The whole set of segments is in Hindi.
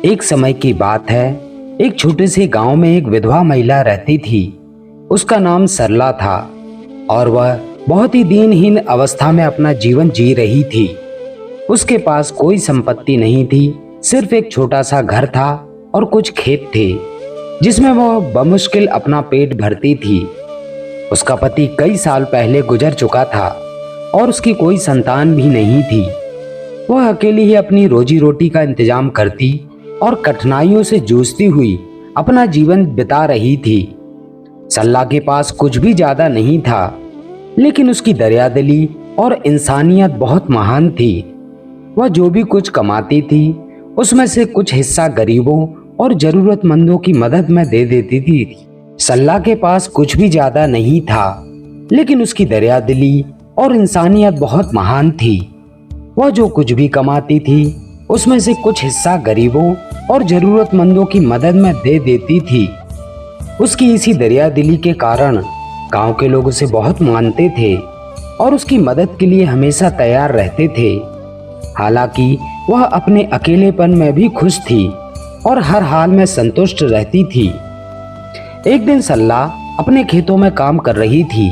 एक समय की बात है। एक छोटे से गांव में एक विधवा महिला रहती थी। उसका नाम सरला था और वह बहुत ही दीनहीन अवस्था में अपना जीवन जी रही थी। उसके पास कोई संपत्ति नहीं थी, सिर्फ एक छोटा सा घर था और कुछ खेत थे जिसमें वह बमुश्किल अपना पेट भरती थी। उसका पति कई साल पहले गुजर चुका था और उसकी कोई संतान भी नहीं थी। वह अकेली ही अपनी रोजी रोटी का इंतजाम करती और कठिनाइयों से जूझती हुई अपना जीवन बिता रही थी। सल्ला के पास कुछ भी ज्यादा नहीं था, लेकिन उसकी दरियादिली और इंसानियत बहुत महान थी। वह जो भी कुछ कमाती थी उसमें से कुछ हिस्सा गरीबों और जरूरतमंदों की मदद में दे देती थी। सल्ला के पास कुछ भी ज्यादा नहीं था, लेकिन उसकी दरियादिली और इंसानियत बहुत महान थी। वह जो कुछ भी कमाती थी उसमें से कुछ हिस्सा गरीबों और जरूरतमंदों की मदद में दे देती थी। उसकी इसी दरियादिली के कारण गांव के लोग उसे बहुत मानते थे और उसकी मदद के लिए हमेशा तैयार रहते थे। हालांकि वह अपने अकेलेपन में भी खुश थी और हर हाल में संतुष्ट रहती थी। एक दिन सल्ला अपने खेतों में काम कर रही थी।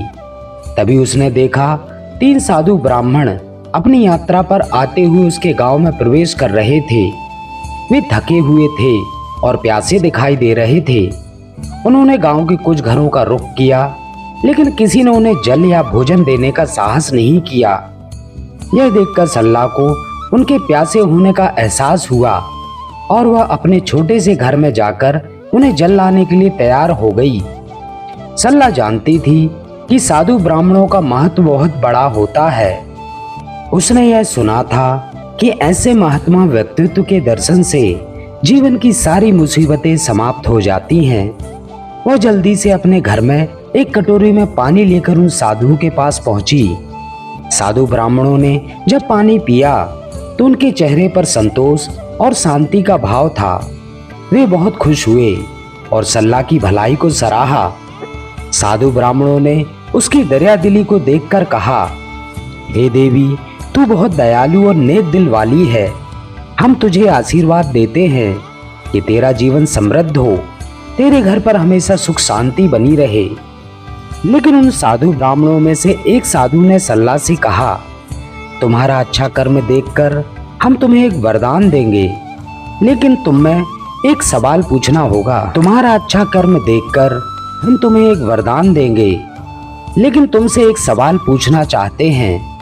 तभी उसने देखा 3 साधु ब्राह्मण अपनी यात्रा पर आते हुए उसके गांव में प्रवेश कर रहे थे। वे थके हुए थे और प्यासे दिखाई दे रहे थे। उन्होंने गांव के कुछ घरों का रुख किया, लेकिन किसी ने उन्हें जल या भोजन देने का साहस नहीं किया। यह देखकर सल्ला को उनके प्यासे होने का एहसास हुआ और वह अपने छोटे से घर में जाकर उन्हें जल लाने के लिए तैयार हो गई। सल्ला जानती थी कि साधु ब्राह्मणों का महत्व बहुत बड़ा होता है। उसने यह सुना था कि ऐसे महात्मा व्यक्तित्व के दर्शन से जीवन की सारी मुसीबतें समाप्त हो जाती हैं। वह जल्दी से अपने घर में एक कटोरी में पानी लेकर उन साधुओं के पास पहुंची। साधु ब्राह्मणों ने जब पानी पिया तो उनके चेहरे पर संतोष और शांति का भाव था। वे बहुत खुश हुए और सल्ला की भलाई को सराहा। साधु ब्राह्मणों ने उसकी दरियादिली को देखकर कहा, हे देवी, तू बहुत दयालु और नेक दिल वाली है। हम तुझे आशीर्वाद देते हैं कि तेरा जीवन समृद्ध हो, तेरे घर पर हमेशा सुख शांति बनी रहे। लेकिन उन साधु ब्राह्मणों में से एक साधु ने सल्ला से कहा, तुम्हारा अच्छा कर्म देखकर हम तुम्हें एक वरदान देंगे, लेकिन तुम्हें एक सवाल पूछना होगा। तुम्हारा अच्छा कर्म देखकर हम तुम्हें एक वरदान देंगे, लेकिन तुमसे एक सवाल पूछना चाहते हैं।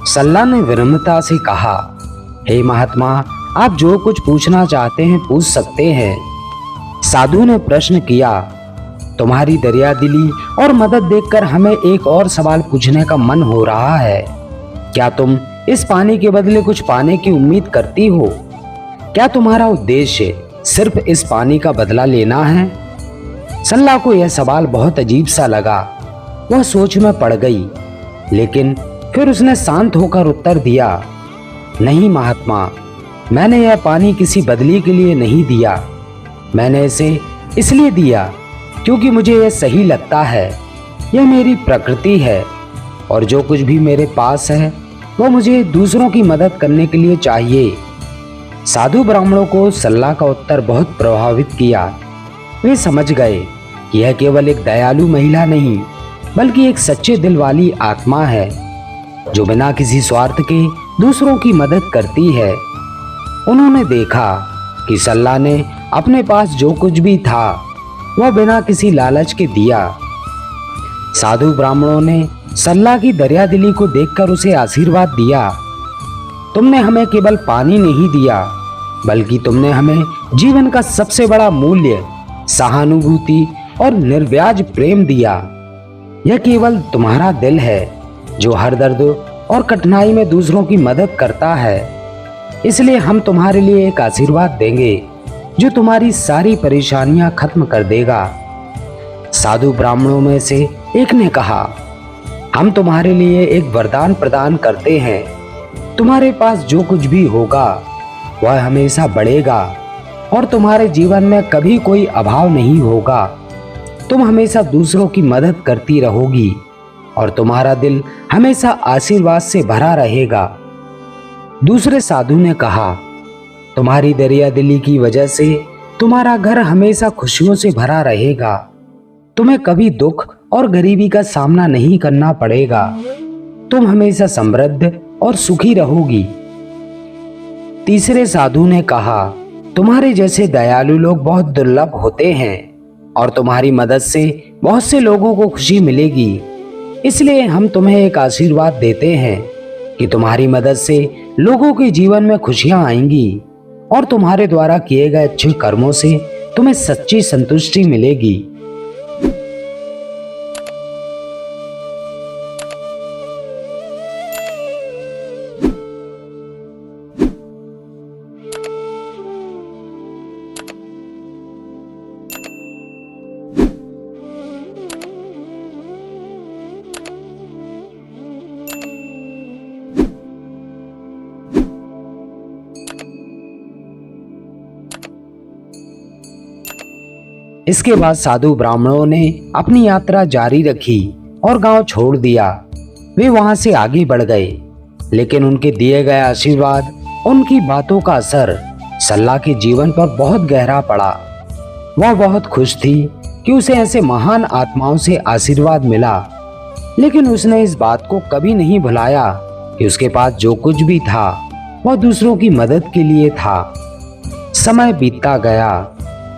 सल्ला ने विनम्रता से कहा, हे महात्मा, आप जो कुछ पूछना चाहते हैं पूछ सकते हैं। साधु ने प्रश्न किया, तुम्हारी दरियादिली और मदद देखकर हमें एक और सवाल पूछने का मन हो रहा है। क्या तुम इस पानी के बदले कुछ पाने की उम्मीद करती हो? क्या तुम्हारा उद्देश्य सिर्फ इस पानी का बदला लेना है? सल्ला को यह सवाल बहुत अजीब सा लगा। वह सोच में पड़ गई, लेकिन फिर उसने शांत होकर उत्तर दिया, नहीं महात्मा, मैंने यह पानी किसी बदली के लिए नहीं दिया। मैंने इसे इसलिए दिया क्योंकि मुझे यह सही लगता है। यह मेरी प्रकृति है और जो कुछ भी मेरे पास है वह मुझे दूसरों की मदद करने के लिए चाहिए। साधु ब्राह्मणों को सल्ला का उत्तर बहुत प्रभावित किया। वे समझ गए कि यह केवल एक दयालु महिला नहीं, बल्कि एक सच्चे दिल वाली आत्मा है जो बिना किसी स्वार्थ के दूसरों की मदद करती है। उन्होंने देखा कि सल्ला ने अपने पास जो कुछ भी था वह बिना किसी लालच के दिया। साधु ब्राह्मणों ने सल्ला की दरियादिली को देखकर उसे आशीर्वाद दिया, तुमने हमें केवल पानी नहीं दिया, बल्कि तुमने हमें जीवन का सबसे बड़ा मूल्य, सहानुभूति और निर्व्याज प्रेम दिया। यह केवल तुम्हारा दिल है जो हर दर्द और कठिनाई में दूसरों की मदद करता है। इसलिए हम तुम्हारे लिए एक आशीर्वाद देंगे जो तुम्हारी सारी परेशानियां खत्म कर देगा। साधु ब्राह्मणों में से एक ने कहा, हम तुम्हारे लिए एक वरदान प्रदान करते हैं। तुम्हारे पास जो कुछ भी होगा वह हमेशा बढ़ेगा और तुम्हारे जीवन में कभी कोई अभाव नहीं होगा। तुम हमेशा दूसरों की मदद करती रहोगी और तुम्हारा दिल हमेशा आशीर्वाद से भरा रहेगा। दूसरे साधु ने कहा, तुम्हारी दरिया दिली की वजह से तुम्हारा घर हमेशा खुशियों से भरा रहेगा। तुम्हें कभी दुख और गरीबी का सामना नहीं करना पड़ेगा। तुम हमेशा समृद्ध और सुखी रहोगी। तीसरे साधु ने कहा, तुम्हारे जैसे दयालु लोग बहुत दुर्लभ होते हैं और तुम्हारी मदद से बहुत से लोगों को खुशी मिलेगी। इसलिए हम तुम्हें एक आशीर्वाद देते हैं कि तुम्हारी मदद से लोगों के जीवन में खुशियां आएंगी और तुम्हारे द्वारा किए गए अच्छे कर्मों से तुम्हें सच्ची संतुष्टि मिलेगी। इसके बाद साधु ब्राह्मणों ने अपनी यात्रा जारी रखी और गांव छोड़ दिया। वे वहां से आगे बढ़ गए, लेकिन उनके दिए गए आशीर्वाद, उनकी बातों का असर सल्ला के जीवन पर बहुत गहरा पड़ा। वह बहुत खुश थी कि उसे ऐसे महान आत्माओं से आशीर्वाद मिला, लेकिन उसने इस बात को कभी नहीं भुलाया कि उसके पास जो कुछ भी था वह दूसरों की मदद के लिए था। समय बीतता गया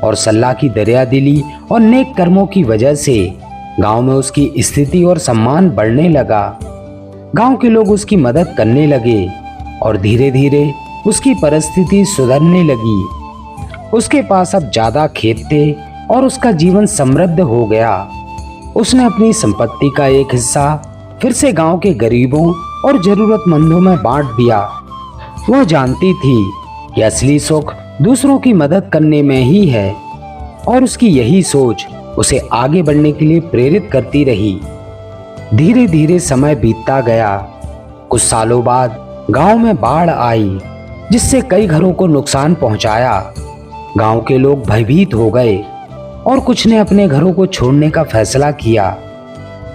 और सल्ला की दरियादिली और नेक कर्मों की वजह से गांव में उसकी स्थिति और सम्मान बढ़ने लगा। गांव के लोग उसकी मदद करने लगे और धीरे धीरे उसकी परिस्थिति सुधरने लगी। उसके पास अब ज्यादा खेत थे और उसका जीवन समृद्ध हो गया। उसने अपनी संपत्ति का एक हिस्सा फिर से गांव के गरीबों और जरूरतमंदों में बांट दिया। वह जानती थी कि असली सुख दूसरों की मदद करने में ही है और उसकी यही सोच उसे आगे बढ़ने के लिए प्रेरित करती रही। धीरे धीरे समय बीतता गया। कुछ सालों बाद गांव में बाढ़ आई, जिससे कई घरों को नुकसान पहुंचाया। गांव के लोग भयभीत हो गए और कुछ ने अपने घरों को छोड़ने का फैसला किया।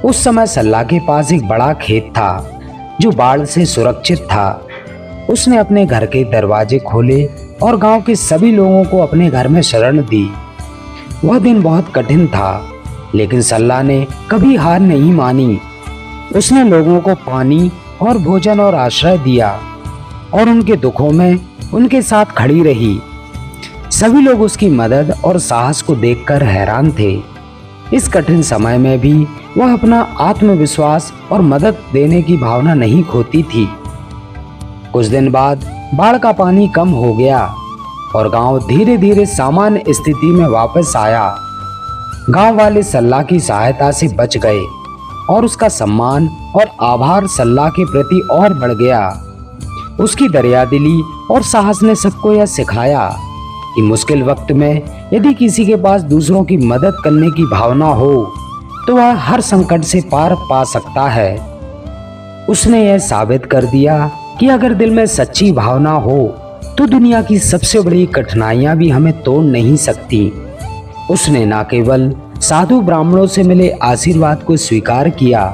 उस समय सल्ला के पास एक बड़ा खेत था जो बाढ़ से सुरक्षित था। उसने अपने घर के दरवाजे खोले और गांव के सभी लोगों को अपने घर में शरण दी। वह दिन बहुत कठिन था, लेकिन सल्ला ने कभी हार नहीं मानी। उसने लोगों को पानी और भोजन और आश्रय दिया और उनके दुखों में उनके साथ खड़ी रही। सभी लोग उसकी मदद और साहस को देखकर हैरान थे। इस कठिन समय में भी वह अपना आत्मविश्वास और मदद देने की भावना नहीं खोती थी। कुछ दिन बाद बाढ़ का पानी कम हो गया और गांव धीरे धीरे सामान्य स्थिति में वापस आया। गांव वाले सल्ला की सहायता से बच गए और उसका सम्मान और आभार सल्ला के प्रति और बढ़ गया। उसकी दरियादिली और साहस ने सबको यह सिखाया कि मुश्किल वक्त में यदि किसी के पास दूसरों की मदद करने की भावना हो तो वह हर संकट से पार पा सकता है। उसने यह साबित कर दिया कि अगर दिल में सच्ची भावना हो तो दुनिया की सबसे बड़ी कठिनाइयां भी हमें तोड़ नहीं सकती। उसने न केवल साधु ब्राह्मणों से मिले आशीर्वाद को स्वीकार किया,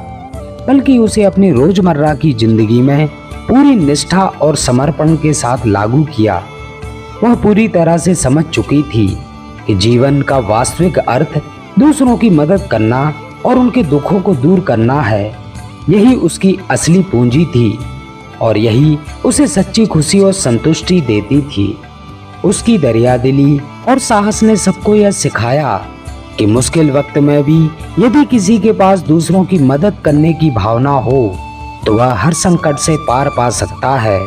बल्कि उसे अपनी रोजमर्रा की जिंदगी में पूरी निष्ठा और समर्पण के साथ लागू किया। वह पूरी तरह से समझ चुकी थी कि जीवन का वास्तविक अर्थ दूसरों की मदद करना और उनके दुखों को दूर करना है। यही उसकी असली पूंजी थी और यही उसे सच्ची खुशी और संतुष्टि देती थी। उसकी दरियादिली और साहस ने सबको यह सिखाया कि मुश्किल वक्त में भी यदि किसी के पास दूसरों की मदद करने की भावना हो तो वह हर संकट से पार पा सकता है।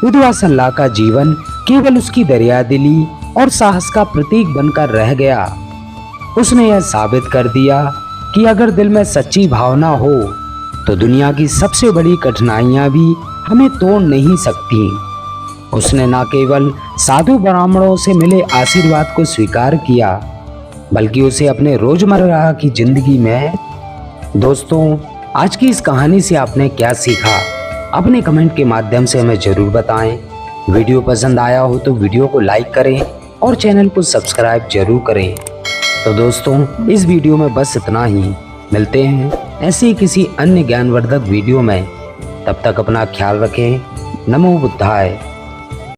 विधवा सल्ला का जीवन केवल उसकी दरियादिली और साहस का प्रतीक बनकर रह गया। उसने यह साबित कर दिया कि अगर दिल में सच्ची भावना हो तो दुनिया की सबसे बड़ी कठिनाइयां भी हमें तोड़ नहीं सकती। उसने न केवल साधु ब्राह्मणों से मिले आशीर्वाद को स्वीकार किया, बल्कि उसे अपने रोजमर्रा की जिंदगी में। दोस्तों, आज की इस कहानी से आपने क्या सीखा? अपने कमेंट के माध्यम से हमें जरूर बताएं। वीडियो पसंद आया हो तो वीडियो को लाइक करें और चैनल को सब्सक्राइब जरूर करें। तो दोस्तों, इस वीडियो में बस इतना ही। मिलते हैं ऐसे ही किसी अन्य ज्ञानवर्धक वीडियो में। तब तक अपना ख्याल रखें। नमो बुद्धाय।